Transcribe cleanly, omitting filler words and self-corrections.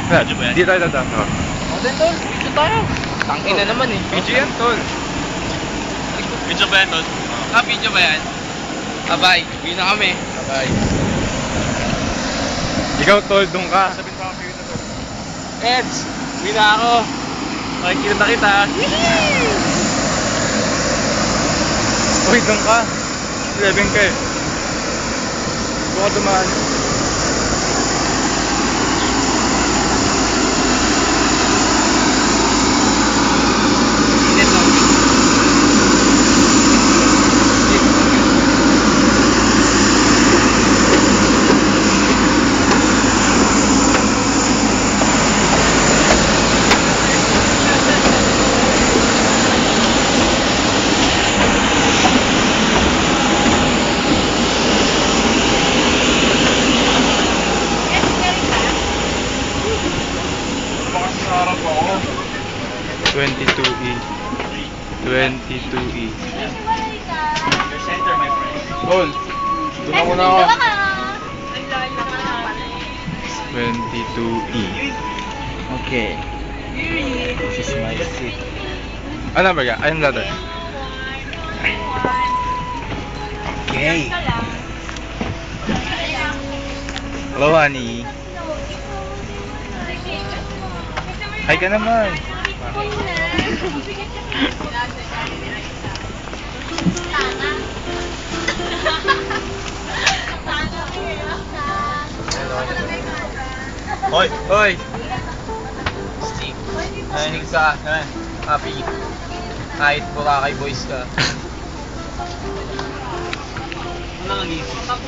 Video ba yan? Dito tayo dito. O din tol, video tayo. Tangin na naman eh. Video yan, tol. Video ba yan, tol? Ah, video ba yan? Abay, yun na kami. Bye. Ikaw, tol, doon ka. Eds, uwi na ako. Makikita na kita. Uy, doon ka. 11 ka eh. Doon ka dumaan. Init lang. Sarap ako. 22E. 22E. Center, my friend. Tol, doon ako na ako. 22E. Okay. This is my seat. Ano ba yan? Ayun letter. Okay. Hello, honey. Hi ka naman. Hoy! Hoy! Steve, narinig ka, happy. Kahit Boracay boys ka. Ano nang nag-iisip?